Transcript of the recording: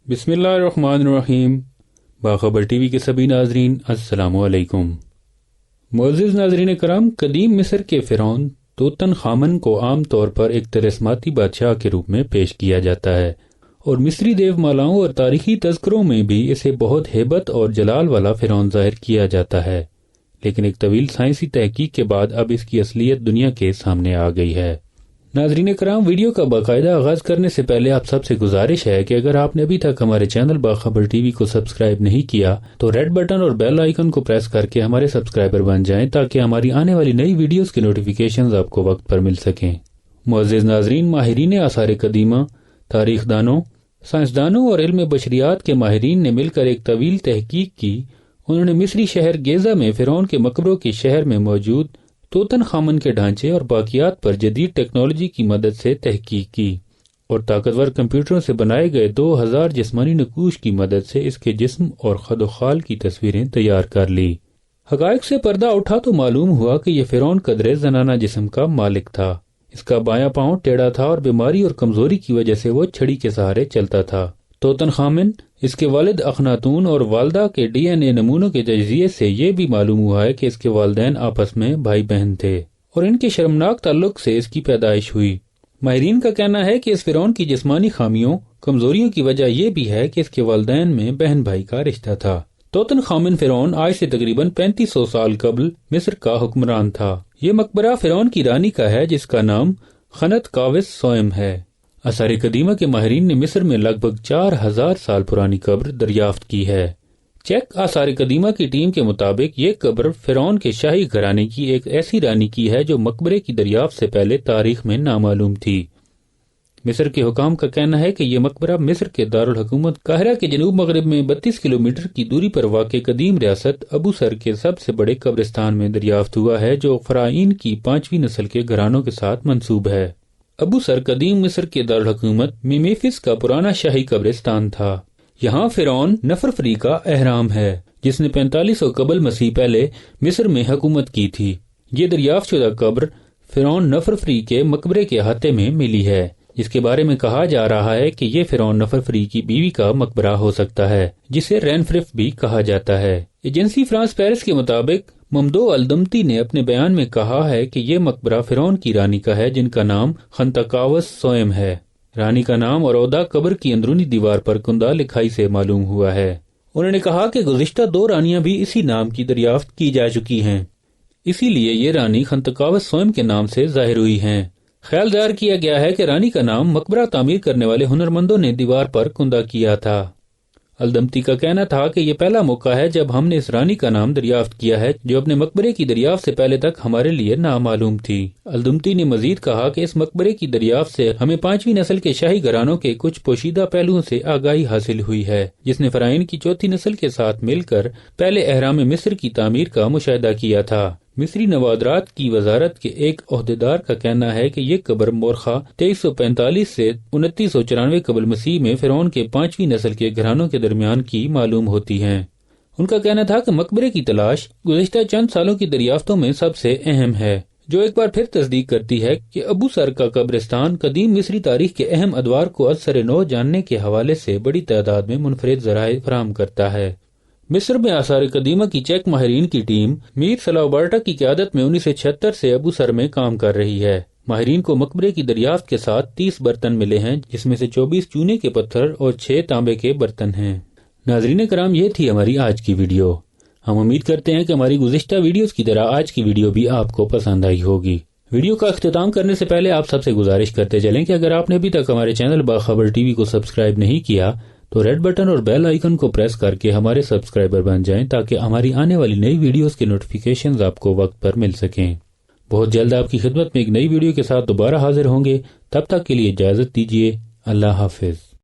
بسم اللہ الرحمن الرحیم۔ باخبر ٹی وی کے سبھی ناظرین السلام علیکم۔ معزز ناظرین کرام، قدیم مصر کے فرعون توتن خامن کو عام طور پر ایک طلسماتی بادشاہ کے روپ میں پیش کیا جاتا ہے، اور مصری دیو مالاؤں اور تاریخی تذکروں میں بھی اسے بہت ہیبت اور جلال والا فرعون ظاہر کیا جاتا ہے، لیکن ایک طویل سائنسی تحقیق کے بعد اب اس کی اصلیت دنیا کے سامنے آ گئی ہے۔ ناظرین کرام، ویڈیو کا باقاعدہ آغاز کرنے سے پہلے آپ سب سے گزارش ہے کہ اگر آپ نے ابھی تک ہمارے چینل باخبر ٹی وی کو سبسکرائب نہیں کیا تو ریڈ بٹن اور بیل آئیکن کو پریس کر کے ہمارے سبسکرائبر بن جائیں تاکہ ہماری آنے والی نئی ویڈیوز کے نوٹیفیکیشنز آپ کو وقت پر مل سکیں۔ معزز ناظرین، ماہرین آثار قدیمہ، تاریخ دانوں، سائنسدانوں اور علم بشریات کے ماہرین نے مل کر ایک طویل تحقیق کی۔ انہوں نے مصری شہر گیزا میں فرعون کے مقبروں کے شہر میں موجود توتن خامن کے ڈھانچے اور باقیات پر جدید ٹیکنالوجی کی مدد سے تحقیق کی، اور طاقتور کمپیوٹروں سے بنائے گئے 2000 جسمانی نقوش کی مدد سے اس کے جسم اور خد و خال کی تصویریں تیار کر لی۔ حقائق سے پردہ اٹھا تو معلوم ہوا کہ یہ فرعون قدرے زنانہ جسم کا مالک تھا۔ اس کا بایاں پاؤں ٹیڑھا تھا اور بیماری اور کمزوری کی وجہ سے وہ چھڑی کے سہارے چلتا تھا۔ توتن خامن، اس کے والد اخناتون اور والدہ کے ڈی این اے نمونوں کے تجزیے سے یہ بھی معلوم ہوا ہے کہ اس کے والدین آپس میں بھائی بہن تھے، اور ان کے شرمناک تعلق سے اس کی پیدائش ہوئی۔ ماہرین کا کہنا ہے کہ اس فرعون کی جسمانی خامیوں، کمزوریوں کی وجہ یہ بھی ہے کہ اس کے والدین میں بہن بھائی کا رشتہ تھا۔ توتن خامن فرعون آج سے تقریباً 3500 سال قبل مصر کا حکمران تھا۔ یہ مقبرہ فرعون کی رانی کا ہے جس کا نام خنت قاوس سوئم ہے۔ آثار قدیمہ کے ماہرین نے مصر میں لگ بھگ 4000 سال پرانی قبر دریافت کی ہے۔ چیک آثار قدیمہ کی ٹیم کے مطابق یہ قبر فرعون کے شاہی گھرانے کی ایک ایسی رانی کی ہے جو مقبرے کی دریافت سے پہلے تاریخ میں نامعلوم تھی۔ مصر کے حکام کا کہنا ہے کہ یہ مقبرہ مصر کے دارالحکومت قاہرہ کے جنوب مغرب میں 32 کلومیٹر کی دوری پر واقع قدیم ریاست ابو سر کے سب سے بڑے قبرستان میں دریافت ہوا ہے، جو فرعین کی 5ویں نسل کے گھرانوں کے ساتھ منسوب ہے۔ ابو سر قدیم مصر کے دارالحکومت میمیفس کا پرانا شاہی قبرستان تھا۔ یہاں فرعون نفرفری کا اہرام ہے، جس نے 4500 قبل مسیح پہلے مصر میں حکومت کی تھی۔ یہ دریافت شدہ قبر فرعون نفرفری کے مقبرے کے احاطے میں ملی ہے، جس کے بارے میں کہا جا رہا ہے کہ یہ فرعون نفرفری کی بیوی کا مقبرہ ہو سکتا ہے، جسے رینفرف بھی کہا جاتا ہے۔ ایجنسی فرانس پیرس کے مطابق ممدو الدمتی نے اپنے بیان میں کہا ہے کہ یہ مقبرہ فرعون کی رانی کا ہے جن کا نام خنتقاوس سوئم ہے۔ رانی کا نام اور عہدہ قبر کی اندرونی دیوار پر کندہ لکھائی سے معلوم ہوا ہے۔ انہوں نے کہا کہ گزشتہ 2 رانیاں بھی اسی نام کی دریافت کی جا چکی ہیں، اسی لیے یہ رانی خنتقاوس سوئم کے نام سے ظاہر ہوئی ہیں۔ خیال ظاہر کیا گیا ہے کہ رانی کا نام مقبرہ تعمیر کرنے والے ہنرمندوں نے دیوار پر کندہ کیا تھا۔ الدمتی کا کہنا تھا کہ یہ پہلا موقع ہے جب ہم نے اس رانی کا نام دریافت کیا ہے جو اپنے مقبرے کی دریافت سے پہلے تک ہمارے لیے نامعلوم تھی۔ الدمتی نے مزید کہا کہ اس مقبرے کی دریافت سے ہمیں 5ویں نسل کے شاہی گھرانوں کے کچھ پوشیدہ پہلوؤں سے آگاہی حاصل ہوئی ہے، جس نے فرعین کی 4تھی نسل کے ساتھ مل کر پہلے اہرام مصر کی تعمیر کا مشاہدہ کیا تھا۔ مصری نوادرات کی وزارت کے ایک عہدیدار کا کہنا ہے کہ یہ قبر مورخہ 2345 سے 2994 قبل مسیح میں فرعون کے 5ویں نسل کے گھرانوں کے درمیان کی معلوم ہوتی ہیں۔ ان کا کہنا تھا کہ مقبرے کی تلاش گزشتہ چند سالوں کی دریافتوں میں سب سے اہم ہے، جو ایک بار پھر تصدیق کرتی ہے کہ ابو سر کا قبرستان قدیم مصری تاریخ کے اہم ادوار کو ازسر نو جاننے کے حوالے سے بڑی تعداد میں منفرد ذرائع فراہم کرتا ہے۔ مصر میں آثار قدیمہ کی چیک ماہرین کی ٹیم میر سلاوبارٹا کی قیادت میں 1976 سے ابو سر میں کام کر رہی ہے۔ ماہرین کو مقبرے کی دریافت کے ساتھ 30 برتن ملے ہیں، جس میں سے 24 چونے کے پتھر اور 6 تانبے کے برتن ہیں۔ ناظرین کرام، یہ تھی ہماری آج کی ویڈیو۔ ہم امید کرتے ہیں کہ ہماری گزشتہ ویڈیوز کی طرح آج کی ویڈیو بھی آپ کو پسند آئی ہوگی۔ ویڈیو کا اختتام کرنے سے پہلے آپ سب سے گزارش کرتے چلیں کہ اگر آپ نے ابھی تک ہمارے چینل باخبر ٹی وی کو سبسکرائب نہیں کیا تو ریڈ بٹن اور بیل آئیکن کو پریس کر کے ہمارے سبسکرائبر بن جائیں تاکہ ہماری آنے والی نئی ویڈیوز کے نوٹیفیکیشنز آپ کو وقت پر مل سکیں۔ بہت جلد آپ کی خدمت میں ایک نئی ویڈیو کے ساتھ دوبارہ حاضر ہوں گے، تب تک کے لیے اجازت دیجیے۔ اللہ حافظ۔